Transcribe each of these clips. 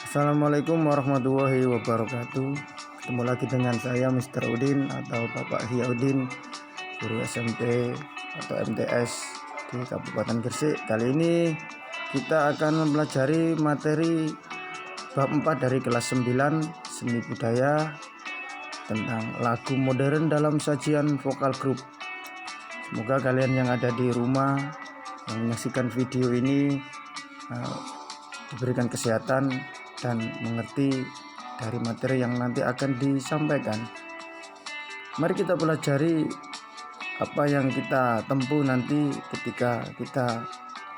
Assalamualaikum warahmatullahi wabarakatuh. Ketemu lagi dengan saya Mr. Udin atau Bapak Hiaudin, guru SMP atau MTS di Kabupaten Gresik. Kali ini kita akan mempelajari materi bab 4 dari kelas 9 seni budaya tentang lagu modern dalam sajian vokal grup. Semoga kalian yang ada di rumah yang menyaksikan video ini diberikan kesehatan dan mengerti dari materi yang nanti akan disampaikan. Mari kita pelajari apa yang kita tempuh nanti ketika kita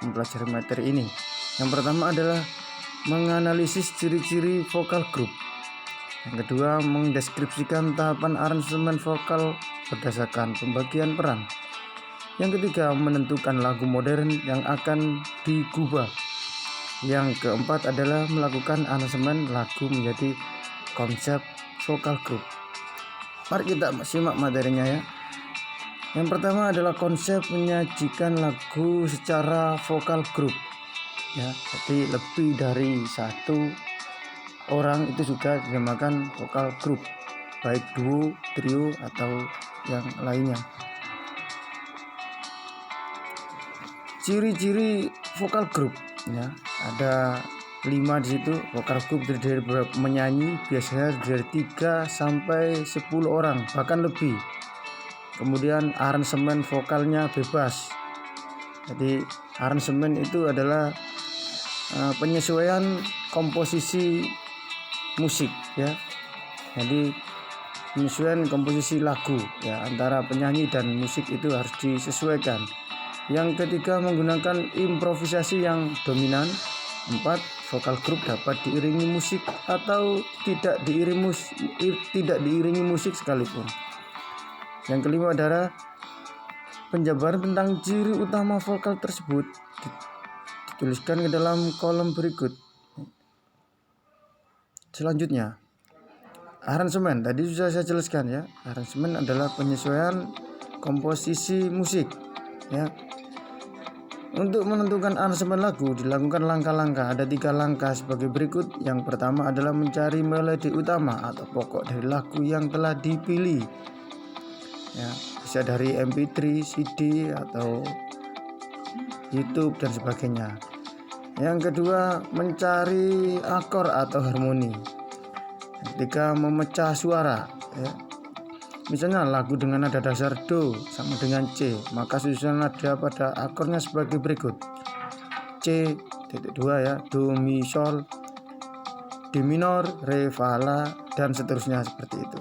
mempelajari materi ini. Yang pertama adalah menganalisis ciri-ciri vokal grup. Yang kedua, mendeskripsikan tahapan aransemen vokal berdasarkan pembagian peran. Yang ketiga, menentukan lagu modern yang akan digubah. Yang keempat adalah melakukan aransemen lagu menjadi konsep vokal grup. Mari kita simak materinya ya. Yang pertama adalah konsep menyajikan lagu secara vokal grup. Ya, jadi lebih dari satu orang itu juga dinamakan vokal grup, baik duo, trio atau yang lainnya. Ciri-ciri vokal grup ya, ada 5 di situ. Vokal grup terdiri dari menyanyi, biasanya dari 3 sampai 10 orang bahkan lebih. Kemudian aransemen vokalnya bebas. Jadi aransemen itu adalah penyesuaian komposisi musik ya. Jadi penyesuaian komposisi lagu ya, antara penyanyi dan musik itu harus disesuaikan. Yang ketiga, menggunakan improvisasi yang dominan. 4, vokal grup dapat diiringi musik atau tidak diiringi musik sekalipun. Yang kelima adalah penjabaran tentang ciri utama vokal tersebut dituliskan ke dalam kolom berikut. Selanjutnya, aransemen. Tadi sudah saya jelaskan ya. Aransemen adalah penyesuaian komposisi musik ya. Untuk menentukan aransemen lagu dilakukan langkah-langkah. Ada 3 langkah sebagai berikut. Yang pertama adalah mencari melodi utama atau pokok dari lagu yang telah dipilih. Ya, bisa dari MP3, CD atau YouTube dan sebagainya. Yang kedua, mencari akor atau harmoni. Yang ketiga, memecah suara. Ya. Misalnya lagu dengan nada dasar Do sama dengan C, maka susunan nada pada akornya sebagai berikut: C.2 ya, Do, Mi, Sol, D minor, Re, Fa, La, dan seterusnya seperti itu.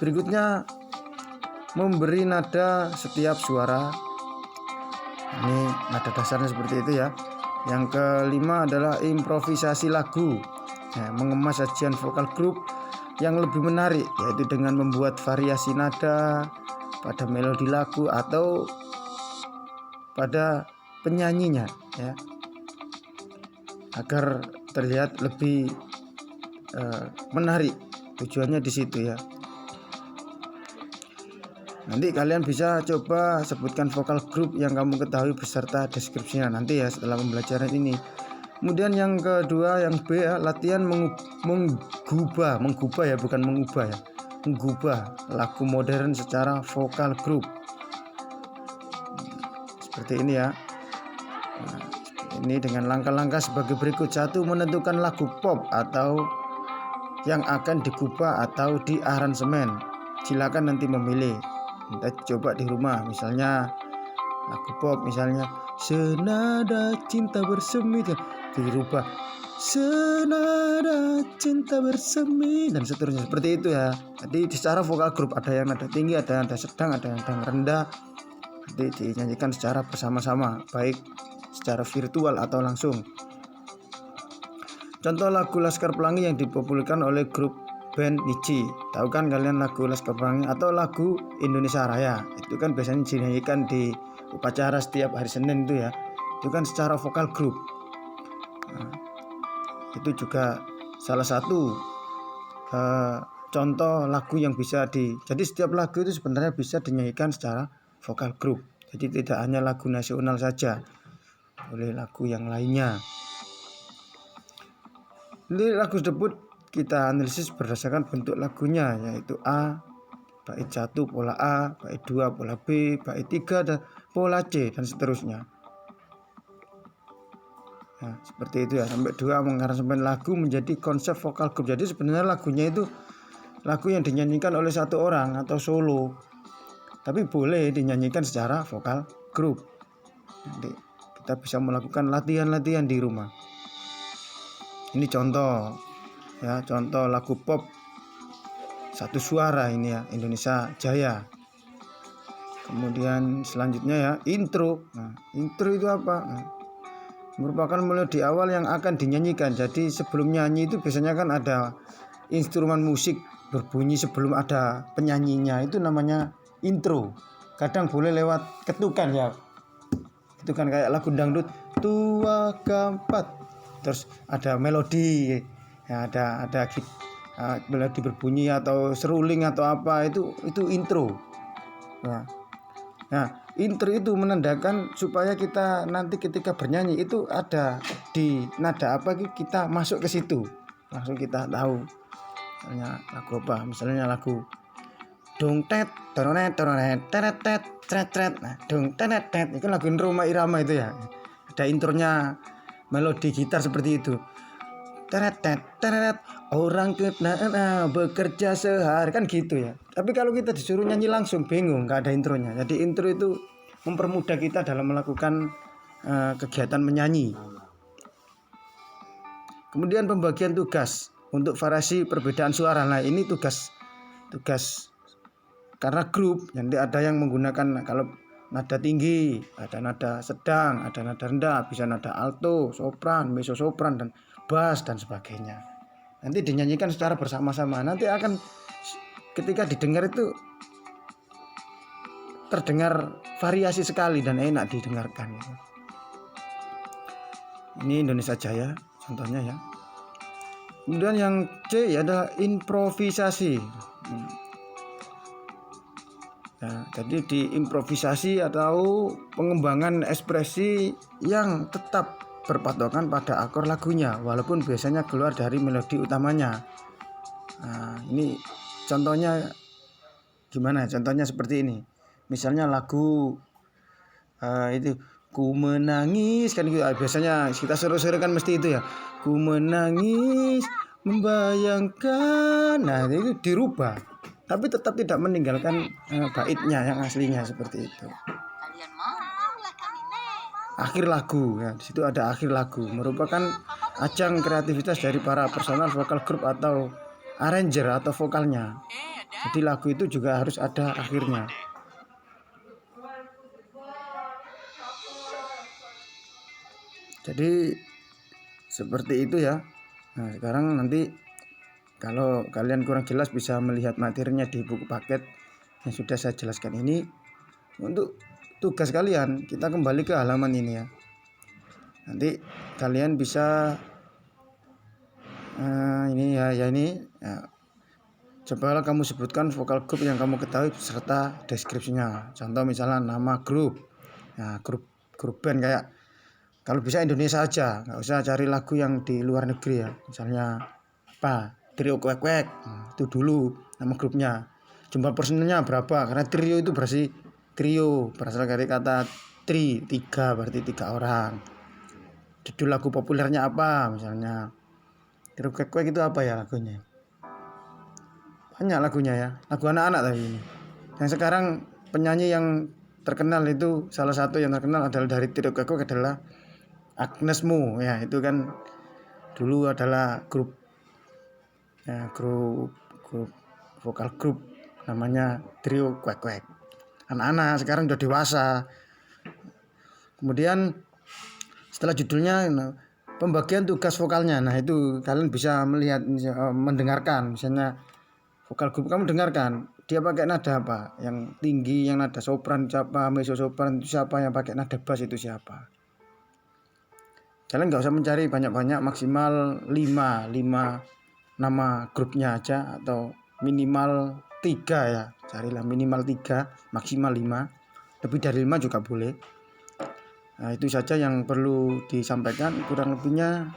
Berikutnya, memberi nada setiap suara. Ini nada dasarnya seperti itu ya. Yang kelima adalah improvisasi lagu ya, mengemas sajian vokal grup yang lebih menarik, yaitu dengan membuat variasi nada pada melodi lagu atau pada penyanyinya ya, agar terlihat lebih menarik. Tujuannya di situ ya. Nanti kalian bisa coba sebutkan vokal grup yang kamu ketahui beserta deskripsinya nanti ya setelah pembelajaran ini. Kemudian yang kedua, yang B ya, latihan menggubah ya, bukan mengubah ya, menggubah lagu modern secara vokal grup. Seperti ini ya. Nah, ini dengan langkah-langkah sebagai berikut. 1, menentukan lagu pop atau yang akan digubah atau diaransemen. Silakan nanti memilih. Kita coba di rumah, misalnya lagu pop, misalnya senada cinta bersemi, dirubah senada cinta bersemi dan seterusnya seperti itu ya. Jadi secara vokal grup ada yang nada tinggi, ada yang nada sedang, ada yang nada rendah. Jadi dinyanyikan secara bersama-sama, baik secara virtual atau langsung. Contoh lagu Laskar Pelangi yang dipopulerkan oleh grup band Niji. Tahu kan kalian lagu Laskar Pelangi atau lagu Indonesia Raya? Itu kan biasanya dinyanyikan di upacara setiap hari Senin itu ya. Itu kan secara vokal grup. Nah, itu juga salah satu contoh lagu yang bisa jadi setiap lagu itu sebenarnya bisa dinyanyikan secara vokal grup. Jadi tidak hanya lagu nasional saja, boleh lagu yang lainnya. Ini lagu tersebut kita analisis berdasarkan bentuk lagunya, yaitu A, bait 1 pola A, bait 2 pola B, bait 3 dan pola C, dan seterusnya. Nah, seperti itu ya, sampai 2 mengaransemen lagu menjadi konsep vokal grup. Jadi sebenarnya lagunya itu lagu yang dinyanyikan oleh satu orang atau solo, tapi boleh dinyanyikan secara vokal grup. Nanti kita bisa melakukan latihan-latihan di rumah. Ini contoh ya, contoh lagu pop satu suara ini ya, Indonesia Jaya. Kemudian selanjutnya ya, intro. Nah, intro itu apa? Nah, merupakan melodi awal yang akan dinyanyikan. Jadi sebelum nyanyi itu biasanya kan ada instrumen musik berbunyi sebelum ada penyanyinya, itu namanya intro. Kadang boleh lewat ketukan ya, ketukan kayak lagu dangdut tua keempat, terus ada melodi ya, ada melodi berbunyi atau seruling atau apa, itu intro ya. Nah, intro itu menandakan supaya kita nanti ketika bernyanyi itu ada di nada apa, kita masuk ke situ, langsung kita tahu. Misalnya lagu apa? Misalnya lagu dong tet toronet toronet teret tet tret tret. Nah, dong tenet tet itu lagu Roma Irama itu ya. Ada intronya melodi gitar seperti itu. Teret tet teret, orang kena bekerja sehari, kan gitu ya. Tapi kalau kita disuruh nyanyi langsung bingung, nggak ada intronya. Jadi intro itu mempermudah kita dalam melakukan kegiatan menyanyi. Kemudian pembagian tugas untuk variasi perbedaan suara. Nah, ini tugas karena grup, nanti ada yang menggunakan kalau nada tinggi, ada nada sedang, ada nada rendah, bisa nada alto, sopran, mezzo sopran, dan bass dan sebagainya. Nanti dinyanyikan secara bersama-sama. Nanti akan ketika didengar itu terdengar variasi sekali dan enak didengarkan. Ini Indonesia Jaya contohnya ya. Kemudian yang C ya adalah improvisasi. Nah, jadi di improvisasi atau pengembangan ekspresi yang tetap berpatokan pada akor lagunya, walaupun biasanya keluar dari melodi utamanya. Nah, ini contohnya gimana? Contohnya seperti ini. Misalnya lagu itu ku menangis, kan gitu. Biasanya kita seru-seru kan mesti itu ya. Ku menangis membayangkan. Nah, itu dirubah, tapi tetap tidak meninggalkan baitnya yang aslinya seperti itu. Akhir lagu ya, di situ ada akhir lagu, merupakan ajang kreativitas dari para personal vokal grup atau arranger atau vokalnya. Jadi lagu itu juga harus ada akhirnya. Jadi seperti itu ya. Nah, sekarang nanti kalau kalian kurang jelas bisa melihat materinya di buku paket yang sudah saya jelaskan ini. Untuk tugas kalian, kita kembali ke halaman ini ya. Nanti kalian bisa ini ya, cobalah kamu sebutkan vokal grup yang kamu ketahui serta deskripsinya. Contoh misalnya nama grup. Nah, grup band kayak kalau bisa Indonesia aja, nggak usah cari lagu yang di luar negeri ya. Misalnya apa? Trio Kwek Kwek. Itu dulu nama grupnya. Jumlah personilnya berapa? Karena trio itu trio berasal dari kata tri, 3, berarti 3 orang. Judul lagu populernya apa? Misalnya Trio Kwek Kwek itu apa ya lagunya? Banyak lagunya ya, lagu anak-anak tadi ini. Yang sekarang penyanyi yang terkenal itu, salah satu yang terkenal adalah dari Trio Kwek Kwek adalah Agnes Mo ya. Itu kan dulu adalah grup vokal grup namanya Trio Kwek Kwek. Anak-anak sekarang udah dewasa. Kemudian setelah judulnya pembagian tugas vokalnya. Nah, itu kalian bisa melihat, mendengarkan. Misalnya vokal grup kamu dengarkan, dia pakai nada apa? Yang tinggi, yang nada sopran siapa, mezzo sopran itu siapa, yang pakai nada bass itu siapa. Kalian nggak usah mencari banyak-banyak, maksimal 5 nama grupnya aja, atau minimal 3 ya. Carilah minimal 3, maksimal 5. Lebih dari 5 juga boleh. Nah, itu saja yang perlu disampaikan. Kurang lebihnya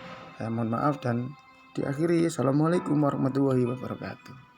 mohon maaf dan diakhiri. Assalamualaikum warahmatullahi wabarakatuh.